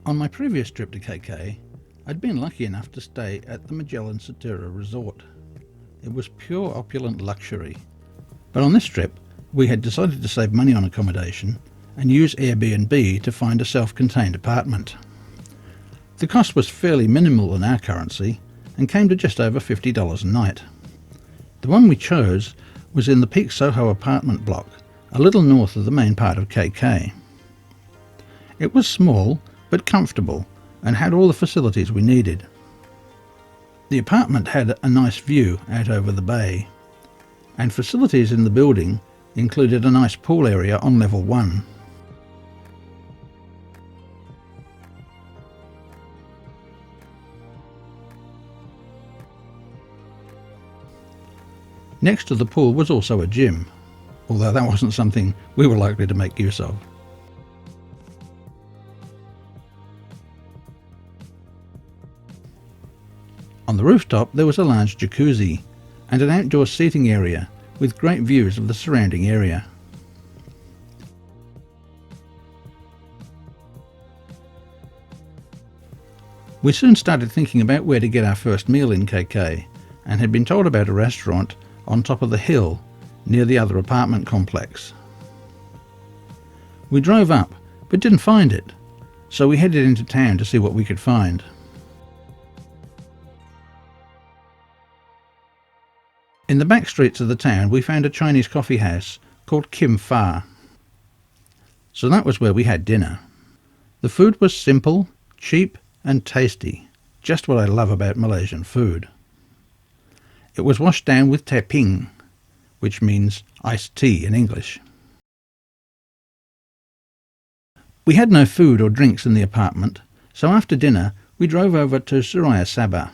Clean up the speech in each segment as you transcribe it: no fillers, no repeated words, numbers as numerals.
On my previous trip to KK, I'd been lucky enough to stay at the Magellan Satura Resort. It was pure opulent luxury. But on this trip, we had decided to save money on accommodation and use Airbnb to find a self-contained apartment. The cost was fairly minimal in our currency and came to just over $50 a night. The one we chose was in the Peak Soho apartment block, a little north of the main part of KK. It was small but comfortable and had all the facilities we needed. The apartment had a nice view out over the bay, and facilities in the building included a nice pool area on level 1. Next to the pool was also a gym, although that wasn't something we were likely to make use of. On the rooftop there was a large jacuzzi and an outdoor seating area with great views of the surrounding area. We soon started thinking about where to get our first meal in KK and had been told about a restaurant on top of the hill near the other apartment complex. We drove up but didn't find it, so we headed into town to see what we could find. In the back streets of the town we found a Chinese coffee house called Kim Fa. So that was where we had dinner. The food was simple, cheap and tasty, just what I love about Malaysian food. It was washed down with teh ping, which means iced tea in English. We had no food or drinks in the apartment, so after dinner we drove over to Suraya Sabah.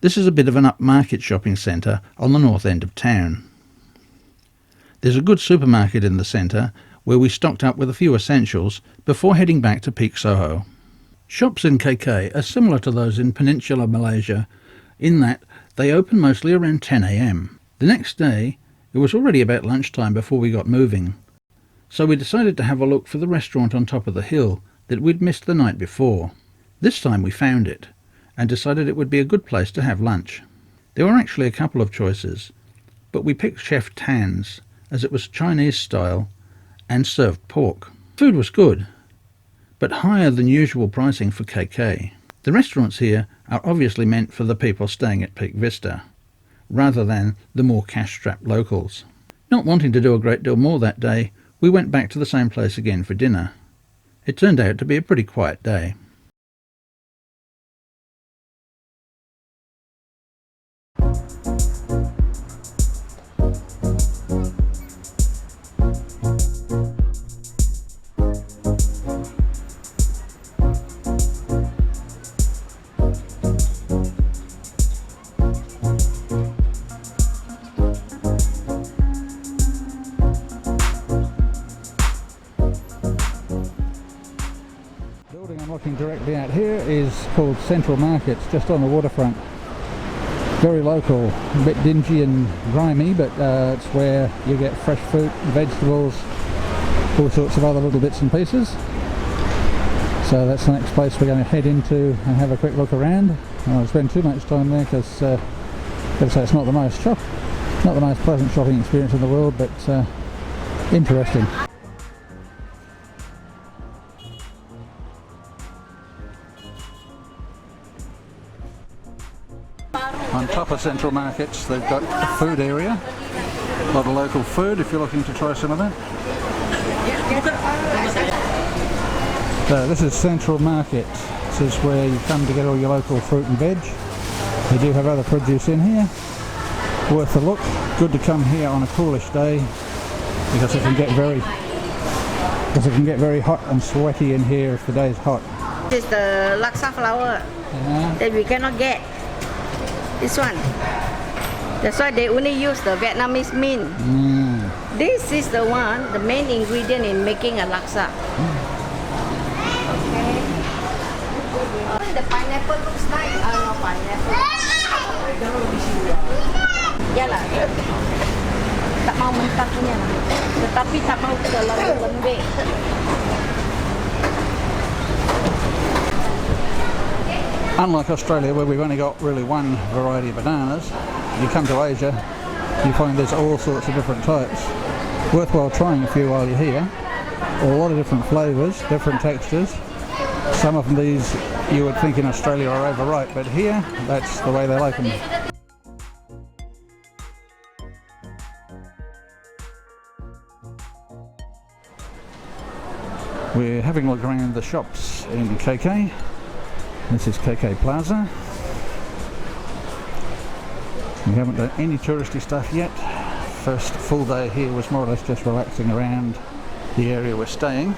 This is a bit of an upmarket shopping centre on the north end of town. There's a good supermarket in the centre where we stocked up with a few essentials before heading back to Peak Soho. Shops in KK are similar to those in Peninsular Malaysia in that they open mostly around 10 AM. The next day it was already about lunchtime before we got moving, so we decided to have a look for the restaurant on top of the hill that we'd missed the night before. This time we found it and decided it would be a good place to have lunch. There were actually a couple of choices, but we picked Chef Tan's as it was Chinese style and served pork. Food was good, but higher than usual pricing for KK. The restaurants here are obviously meant for the people staying at Peak Vista, rather than the more cash-strapped locals. Not wanting to do a great deal more that day, we went back to the same place again for dinner. It turned out to be a pretty quiet day. Looking directly out here is called Central Markets, just on the waterfront. Very local, a bit dingy and grimy, but it's where you get fresh fruit, vegetables, all sorts of other little bits and pieces. So that's the next place we're going to head into and have a quick look around. I won't spend too much time there because it's not the most pleasant shopping experience in the world, but interesting. On top of Central Markets they've got a food area, a lot of local food if you're looking to try some of that. So this is Central Market. This is where you come to get all your local fruit and veg. They do have other produce in here. Worth a look. Good to come here on a coolish day because it can get very hot and sweaty in here if the day's hot. This is the laksa flower that we cannot get. This one. That's why they only use the Vietnamese mint. This is the one, the main ingredient in making a laksa. Okay. The pineapple looks nice. No pineapple. Ya lah. Tak mau mentah punya lah. Tetapi tak mau terlalu lembek. Unlike Australia, where we've only got really one variety of bananas, you come to Asia, you find there's all sorts of different types. Worthwhile trying a few while you're here. A lot of different flavours, different textures. Some of these you would think in Australia are overripe, but here, that's the way they like them. We're having a look around the shops in KK. This is KK Plaza. We haven't done any touristy stuff yet. First full day here was more or less just relaxing around the area we're staying.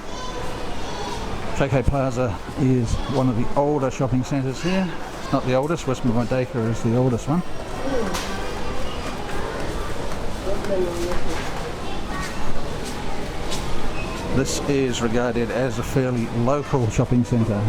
KK Plaza is one of the older shopping centres here. It's not the oldest, Westmore Merdeka is the oldest one. This is regarded as a fairly local shopping centre.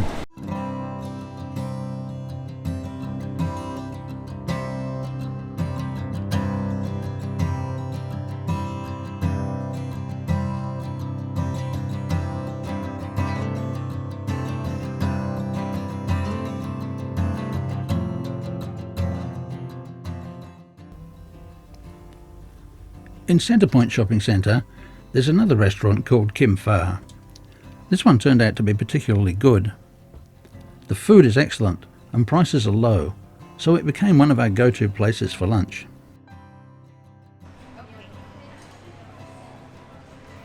In Centrepoint Shopping Centre, there's another restaurant called Kim Pha. This one turned out to be particularly good. The food is excellent and prices are low, so it became one of our go-to places for lunch.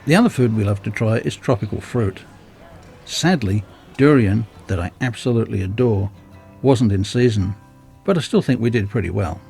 The other food we love to try is tropical fruit. Sadly, durian, that I absolutely adore, wasn't in season, but I still think we did pretty well.